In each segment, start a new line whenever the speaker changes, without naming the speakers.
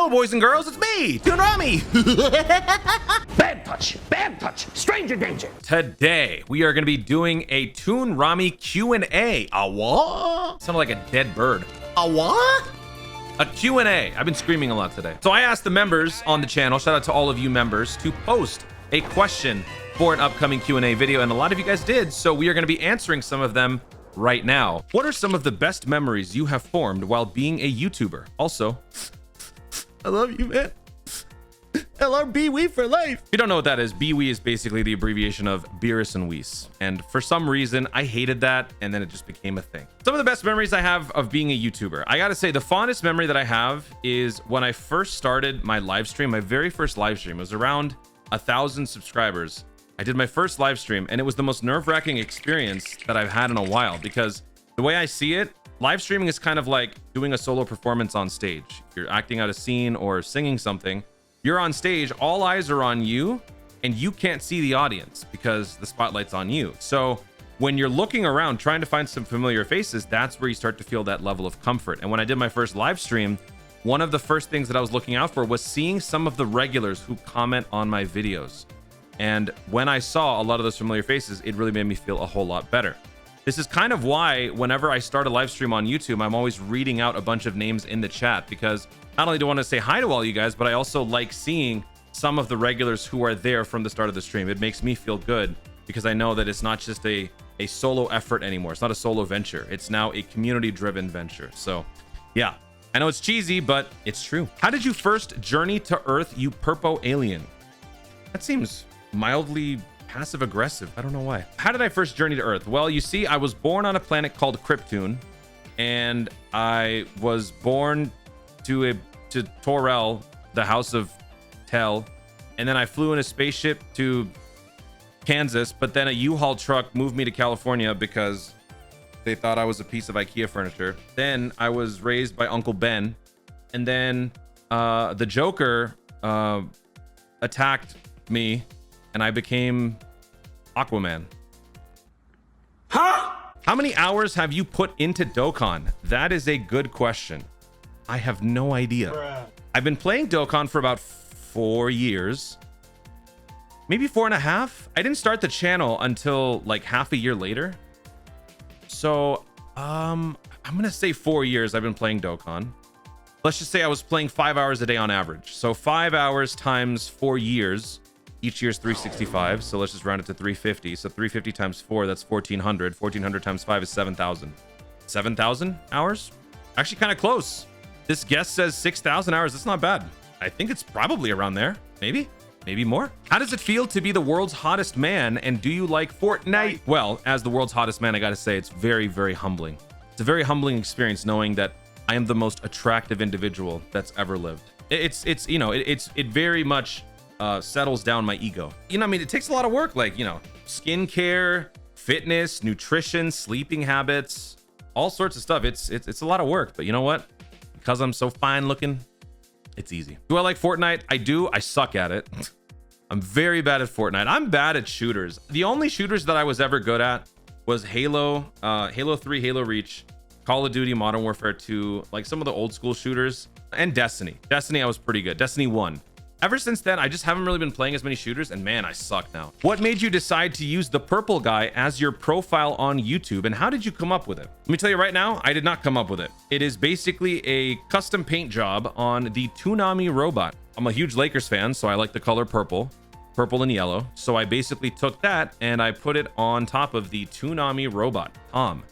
Hello, boys and girls, it's me, Toonami.
Bad touch, stranger danger.
Today, we are going to be doing a Toonami Q&A. A what? Sounded like a dead bird. A what? A Q&A. I've been screaming a lot today. So I asked the members on the channel, shout out to all of you members, to post a question for an upcoming Q&A video, and a lot of you guys did, so we are going to be answering some of them right now. What are some of the best memories you have formed while being a YouTuber? Also, I love you, man. LRB for life. If you don't know what that is, BWE is basically the abbreviation of Beerus and Weiss. And for some reason, I hated that, and then it just became a thing. Some of the best memories I have of being a YouTuber. I gotta say, the fondest memory that I have is when I first started my live stream, my very first live stream. It was around 1,000 subscribers. I did my first live stream, and it was the most nerve-wracking experience that I've had in a while, because the way I see it, live streaming is kind of like doing a solo performance on stage. If you're acting out a scene or singing something, you're on stage, all eyes are on you, and you can't see the audience because the spotlight's on you. So when you're looking around trying to find some familiar faces, that's where you start to feel that level of comfort. And when I did my first live stream, one of the first things that I was looking out for was seeing some of the regulars who comment on my videos. And when I saw a lot of those familiar faces, it really made me feel a whole lot better. This is kind of why whenever I start a live stream on YouTube, I'm always reading out a bunch of names in the chat, because not only do I want to say hi to all you guys, but I also like seeing some of the regulars who are there from the start of the stream. It makes me feel good because I know that it's not just a solo effort anymore. It's not a solo venture. It's now a community-driven venture. So yeah, I know it's cheesy, but it's true. How did you first journey to Earth, you purpo alien? That seems mildly passive aggressive. I don't know why. How did I first journey to Earth? Well, you see, I was born on a planet called Krypton, and I was born to Torel, the house of Tel, and then I flew in a spaceship to Kansas, but then a U-Haul truck moved me to California because they thought I was a piece of IKEA furniture. Then I was raised by Uncle Ben, and then the Joker attacked me, and I became Aquaman. Huh? How many hours have you put into Dokkan? That is a good question. I have no idea. Bruh. I've been playing Dokkan for about 4 years, maybe 4.5. I didn't start the channel until like half a year later. So I'm gonna say 4 years I've been playing Dokkan. Let's just say I was playing 5 hours a day on average. So 5 hours times 4 years. Each year's 365, so let's just round it to 350. So 350 times 4, that's 1,400. 1,400 times 5 is 7,000. 7,000 hours? Actually kind of close. This guest says 6,000 hours. That's not bad. I think it's probably around there. Maybe more. How does it feel to be the world's hottest man, and do you like Fortnite? Well, as the world's hottest man, I gotta say it's very, very humbling. It's a very humbling experience knowing that I am the most attractive individual that's ever lived. It's you know, it very much settles down my ego. You know, I mean, it takes a lot of work, like, you know, skincare, fitness, nutrition, sleeping habits, all sorts of stuff. It's a lot of work, but you know what? Because I'm so fine looking, it's easy. Do I like Fortnite? I do. I suck at it. I'm very bad at Fortnite. I'm bad at shooters. The only shooters that I was ever good at was Halo, Halo 3, Halo Reach, Call of Duty, Modern Warfare 2, like some of the old school shooters, and Destiny. Destiny, I was pretty good. Destiny 1. Ever since then, I just haven't really been playing as many shooters, and man, I suck now. What made you decide to use the purple guy as your profile on YouTube, and how did you come up with it? Let me tell you right now, I did not come up with it. It is basically a custom paint job on the Toonami robot. I'm a huge Lakers fan, so I like the color purple and yellow. So I basically took that and I put it on top of the Toonami robot, Tom.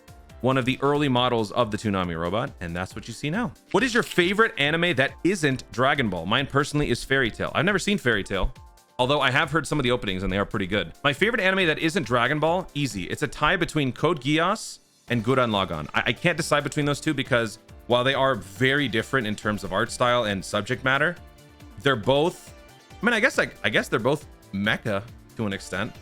One of the early models of the Toonami robot, and that's what you see now. What is your favorite anime that isn't Dragon Ball? Mine personally is Fairy Tail. I've never seen Fairy Tail, although I have heard some of the openings and they are pretty good. My favorite anime that isn't Dragon Ball, easy. It's a tie between Code Geass and Gurren Lagann. I can't decide between those two because while they are very different in terms of art style and subject matter, they're both, I mean, I guess they're both mecha to an extent.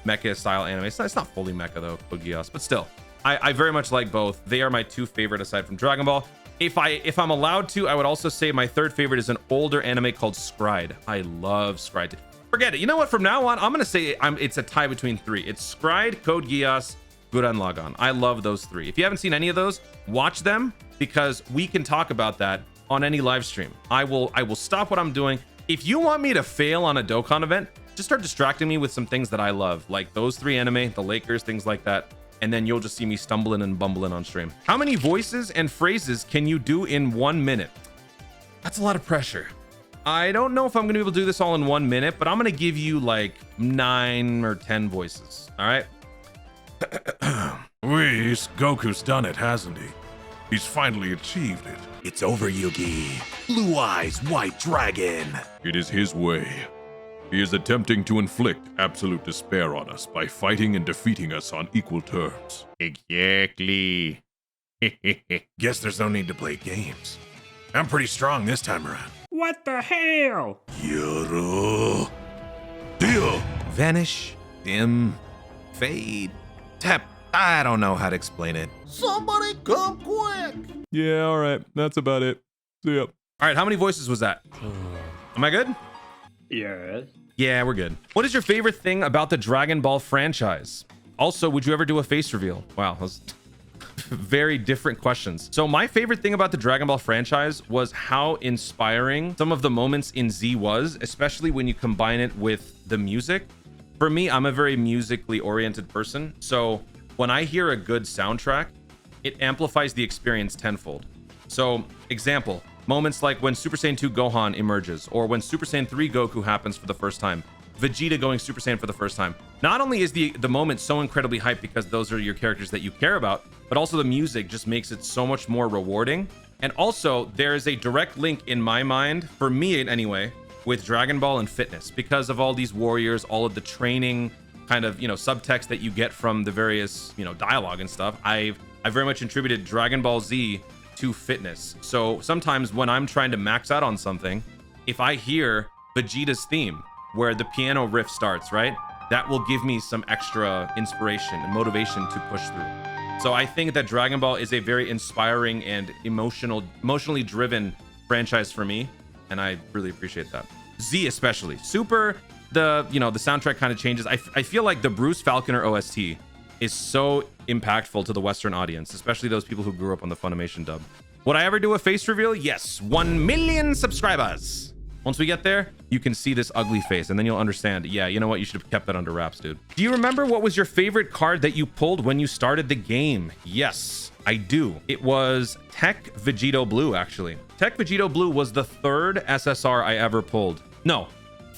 Mecha style anime. It's not fully mecha though, Code Geass, but still. I very much like both. They are my two favorite aside from Dragon Ball. If I'm allowed to, I would also say my third favorite is an older anime called Scryed. I love Scryed. Forget it. You know what? From now on, I'm gonna say it's a tie between three. It's Scryed, Code Geass, Gurren Lagann. I love those three. If you haven't seen any of those, watch them because we can talk about that on any live stream. I will stop what I'm doing. If you want me to fail on a Dokkan event, just start distracting me with some things that I love, like those 3 anime, the Lakers, things like that. And then you'll just see me stumbling and bumbling on stream. How many voices and phrases can you do in 1 minute? That's a lot of pressure. I don't know if I'm gonna be able to do this all in 1 minute, but I'm gonna give you like 9 or 10 voices. All right.
Goku's done it, hasn't he? He's finally achieved it.
It's over, Yugi. Blue Eyes White Dragon.
It is his way. He is attempting to inflict absolute despair on us by fighting and defeating us on equal terms.
Exactly. Guess there's no need to play games. I'm pretty strong this time around.
What the hell?
Yoro. Deal.
Vanish, dim, fade, tap. I don't know how to explain it.
Somebody come quick!
Yeah, all right. That's about it. See ya.
All right, how many voices was that? Am I good?
Yes.
Yeah, we're good. What is your favorite thing about the Dragon Ball franchise? Also, would you ever do a face reveal? Wow, those very different questions. So my favorite thing about the Dragon Ball franchise was how inspiring some of the moments in Z was, especially when you combine it with the music. For me, I'm a very musically oriented person. So when I hear a good soundtrack, it amplifies the experience tenfold. So example, moments like when Super Saiyan 2 Gohan emerges, or when Super Saiyan 3 Goku happens for the first time, Vegeta going Super Saiyan for the first time. Not only is the moment so incredibly hyped because those are your characters that you care about, but also the music just makes it so much more rewarding. And also there is a direct link in my mind, for me anyway, with Dragon Ball and fitness because of all these warriors, all of the training kind of, subtext that you get from the various, dialogue and stuff. I've very much attributed Dragon Ball Z to fitness. So sometimes when I'm trying to max out on something, if I hear Vegeta's theme where the piano riff starts, right? That will give me some extra inspiration and motivation to push through. So I think that Dragon Ball is a very inspiring and emotionally driven franchise for me, and I really appreciate that. Z especially. Super, the soundtrack kind of changes. I feel like the Bruce Falconer OST is so impactful to the Western audience, especially those people who grew up on the Funimation dub. Would I ever do a face reveal? Yes. 1 million subscribers. Once we get there, you can see this ugly face and then you'll understand. Yeah, you know what? You should have kept that under wraps, dude. Do you remember what was your favorite card that you pulled when you started the game? Yes, I do. It was Tech Vegito Blue, actually. Tech Vegito Blue was the 3rd SSR I ever pulled. No,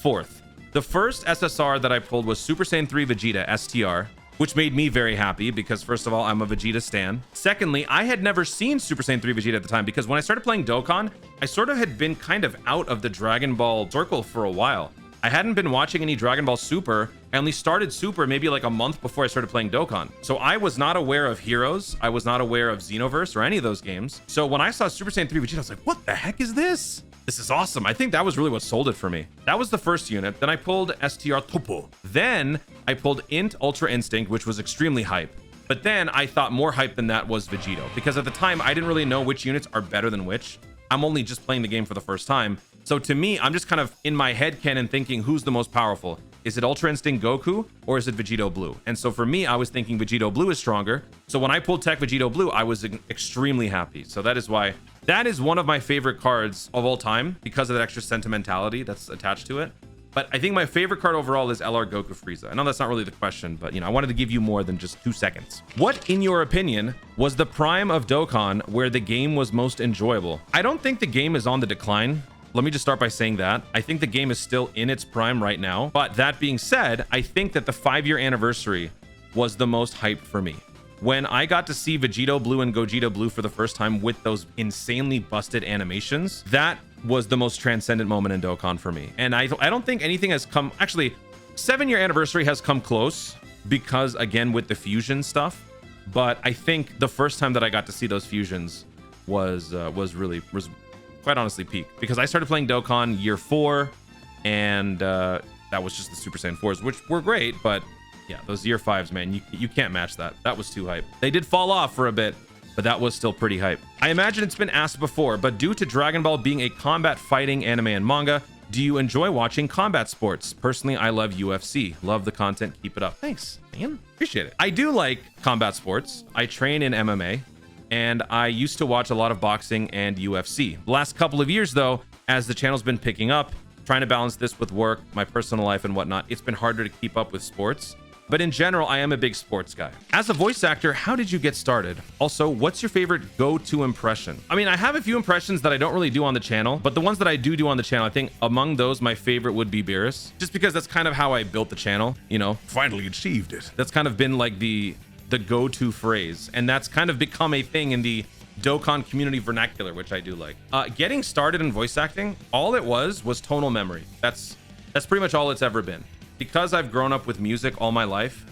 4th. The first SSR that I pulled was Super Saiyan 3 Vegeta STR, which made me very happy because first of all, I'm a Vegeta stan. Secondly, I had never seen Super Saiyan 3 Vegeta at the time because when I started playing Dokkan, I sort of had been kind of out of the Dragon Ball circle for a while. I hadn't been watching any Dragon Ball Super. I only started Super maybe like a month before I started playing Dokkan. So I was not aware of Heroes. I was not aware of Xenoverse or any of those games. So when I saw Super Saiyan 3 Vegeta, I was like, what the heck is this? This is awesome. I think that was really what sold it for me. That was the first unit. Then I pulled STR Topo. Then I pulled Int Ultra Instinct, which was extremely hype. But then I thought more hype than that was Vegito, because at the time I didn't really know which units are better than which. I'm only just playing the game for the first time. So to me, I'm just kind of in my head canon thinking who's the most powerful. Is it Ultra Instinct Goku or is it Vegito Blue? And so for me, I was thinking Vegito Blue is stronger. So when I pulled Tech Vegito Blue, I was extremely happy. So that is why that is one of my favorite cards of all time because of that extra sentimentality that's attached to it. But I think my favorite card overall is LR Goku Frieza. I know that's not really the question, but I wanted to give you more than just 2 seconds. What, in your opinion, was the prime of Dokkan where the game was most enjoyable? I don't think the game is on the decline. Let me just start by saying that. I think the game is still in its prime right now. But that being said, I think that the 5-year anniversary was the most hyped for me. When I got to see Vegito Blue and Gogeta Blue for the first time with those insanely busted animations, that was the most transcendent moment in Dokkan for me. And I don't think anything has come... Actually, 7-year anniversary has come close because, again, with the fusion stuff. But I think the first time that I got to see those fusions was quite honestly peak, because I started playing Dokkan year 4, and that was just the Super Saiyan 4s, which were great, but yeah, those year 5s, man, you can't match that. That was too hype. They did fall off for a bit, but that was still pretty hype. I imagine it's been asked before, but due to Dragon Ball being a combat fighting anime and manga, do you enjoy watching combat sports? Personally, I love UFC. Love the content. Keep it up. Thanks, man. Appreciate it. I do like combat sports. I train in MMA. and I used to watch a lot of boxing and UFC. The last couple of years, though, as the channel's been picking up, trying to balance this with work, my personal life and whatnot, it's been harder to keep up with sports. But in general, I am a big sports guy. As a voice actor, how did you get started? Also, what's your favorite go-to impression? I mean, I have a few impressions that I don't really do on the channel, but the ones that I do on the channel, I think among those, my favorite would be Beerus, just because that's kind of how I built the channel, you know?
Finally achieved it.
That's kind of been like the go-to phrase, and that's kind of become a thing in the Dokkan community vernacular, which I do like. Getting started in voice acting, all it was tonal memory. That's pretty much all it's ever been. Because I've grown up with music all my life,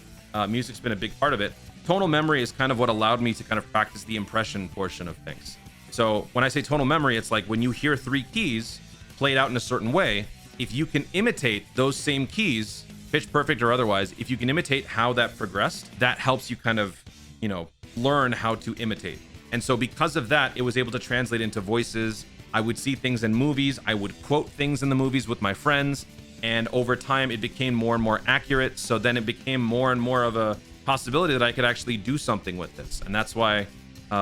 music's been a big part of it. Tonal memory is kind of what allowed me to kind of practice the impression portion of things. So when I say tonal memory, it's like when you hear 3 keys played out in a certain way, if you can imitate those same keys, pitch perfect or otherwise, if you can imitate how that progressed, that helps you kind of, you know, learn how to imitate. And so because of that, it was able to translate into voices. I would see things in movies. I would quote things in the movies with my friends. And over time, it became more and more accurate. So then it became more and more of a possibility that I could actually do something with this. And that's why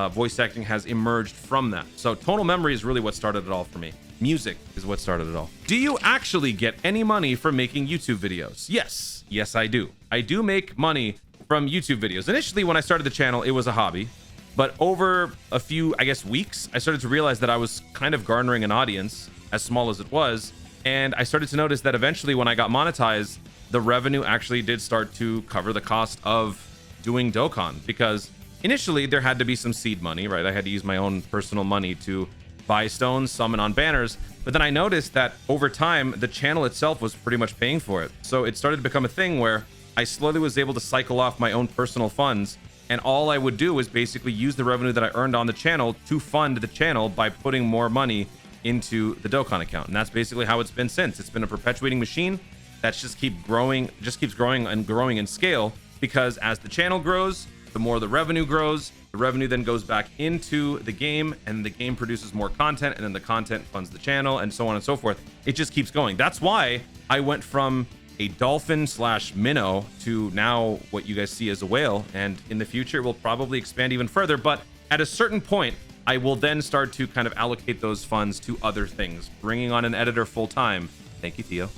voice acting has emerged from that. So tonal memory is really what started it all for me. Music is what started it all. Do you actually get any money from making YouTube videos? Yes. Yes, I do. I do make money from YouTube videos. Initially, when I started the channel, it was a hobby. But over a few, I guess, weeks, I started to realize that I was kind of garnering an audience, as small as it was. And I started to notice that eventually when I got monetized, the revenue actually did start to cover the cost of doing Dokkan, because initially there had to be some seed money, right? I had to use my own personal money to buy stones, summon on banners. But then I noticed that over time, the channel itself was pretty much paying for it. So it started to become a thing where I slowly was able to cycle off my own personal funds. And all I would do was basically use the revenue that I earned on the channel to fund the channel by putting more money into the Dokkan account. And that's basically how it's been since. It's been a perpetuating machine that's just keeps growing and growing in scale, because as the channel grows, the more the revenue grows. The revenue then goes back into the game, and the game produces more content, and then the content funds the channel, and so on and so forth. It just keeps going. That's why I went from a dolphin / minnow to now what you guys see as a whale, and in the future we'll probably expand even further. But at a certain point, I will then start to kind of allocate those funds to other things, bringing on an editor full time. Thank you, Theo.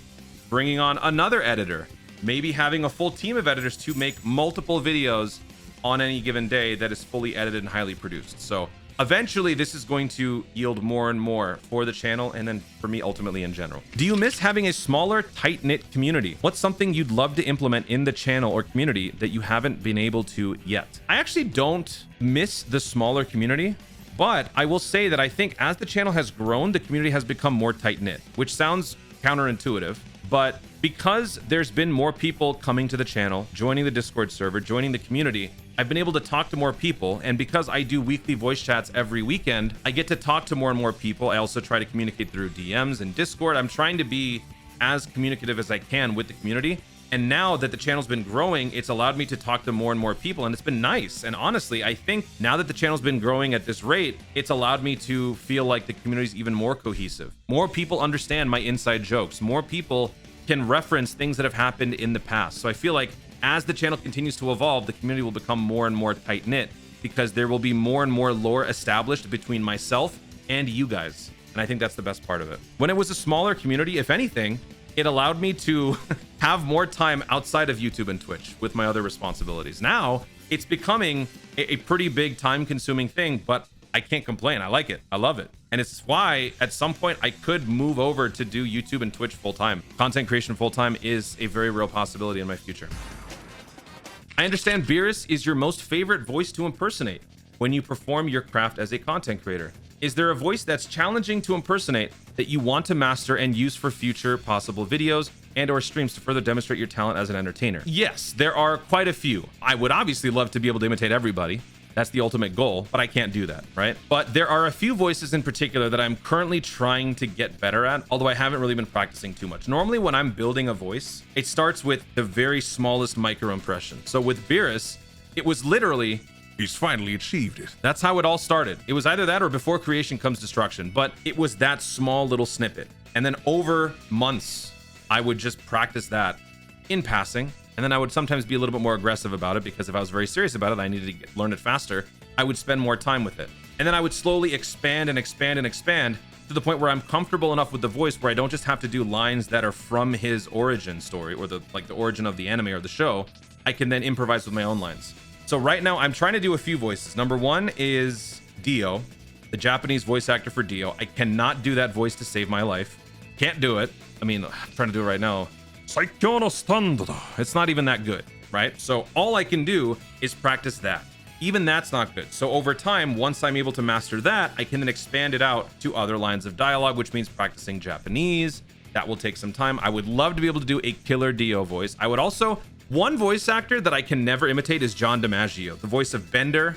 Bringing on another editor, maybe having a full team of editors to make multiple videos on any given day that is fully edited and highly produced. So eventually this is going to yield more and more for the channel, and then for me ultimately in general. Do you miss having a smaller, tight-knit community? What's something you'd love to implement in the channel or community that you haven't been able to yet? I actually don't miss the smaller community. But I will say that I think as the channel has grown, the community has become more tight-knit, which sounds counterintuitive. But because there's been more people coming to the channel, joining the Discord server, joining the community, I've been able to talk to more people. And because I do weekly voice chats every weekend, I get to talk to more and more people. I also try to communicate through DMs and Discord. I'm trying to be as communicative as I can with the community. And now that the channel's been growing, it's allowed me to talk to more and more people, and it's been nice. And honestly, I think now that the channel's been growing at this rate, it's allowed me to feel like the community's even more cohesive. More people understand my inside jokes. More people can reference things that have happened in the past. So I feel like as the channel continues to evolve, the community will become more and more tight-knit, because there will be more and more lore established between myself and you guys. And I think that's the best part of it. When it was a smaller community, if anything, it allowed me to have more time outside of YouTube and Twitch with my other responsibilities. Now it's becoming a pretty big time-consuming thing, but I can't complain. I like it. I love it. And it's why at some point I could move over to do YouTube and Twitch full-time. Content creation full-time is a very real possibility in my future. I understand Beerus is your most favorite voice to impersonate when you perform your craft as a content creator. Is there a voice that's challenging to impersonate that you want to master and use for future possible videos and or streams to further demonstrate your talent as an entertainer? Yes, there are quite a few. I would obviously love to be able to imitate everybody. That's the ultimate goal, but I can't do that, right? But there are a few voices in particular that I'm currently trying to get better at, although I haven't really been practicing too much. Normally when I'm building a voice, it starts with the very smallest micro impression. So with Beerus, it was literally,
He's finally achieved it.
that's how it all started. It was either that or before creation comes destruction, but it was that small little snippet. And then over months, I would just practice that in passing. And then I would sometimes be a little bit more aggressive about it, because if I was very serious about it, I needed to learn it faster. I would spend more time with it. And then I would slowly expand and expand and expand to the point where I'm comfortable enough with the voice where I don't just have to do lines that are from his origin story or the origin of the anime or the show. I can then improvise with my own lines. So right now I'm trying to do a few voices. Number one is Dio, the Japanese voice actor for Dio. I cannot do that voice to save my life. Can't do it. I mean, I'm trying to do it right now. It's not even that good, right? So all I can do is practice that. Even that's not good. So over time, once I'm able to master that, I can then expand it out to other lines of dialogue, which means practicing Japanese. That will take some time. I would love to be able to do a killer Dio voice. I would also, one voice actor that I can never imitate is John DiMaggio, the voice of Bender.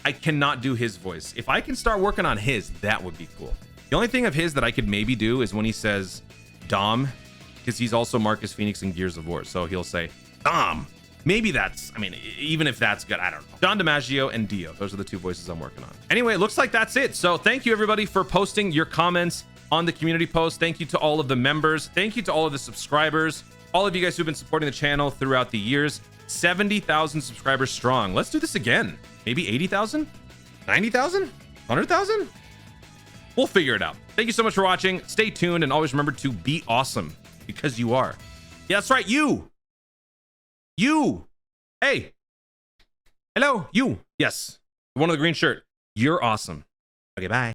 I cannot do his voice. If I can start working on his, that would be cool. The only thing of his that I could maybe do is when he says Dom, because he's also Marcus Phoenix in Gears of War. So he'll say Dom. Maybe that's, I mean, even if that's good, I don't know. John DiMaggio and Dio. Those are the two voices I'm working on. Anyway, it looks like that's it. So thank you everybody for posting your comments on the community post. Thank you to all of the members. Thank you to all of the subscribers. All of you guys who've been supporting the channel throughout the years. 70,000 subscribers strong. Let's do this again. Maybe 80,000? 90,000? 100,000? We'll figure it out. Thank you so much for watching. Stay tuned and always remember to be awesome because you are. Yeah, that's right. You. Hey. Hello. You. Yes. The one with the green shirt. You're awesome. Okay, bye.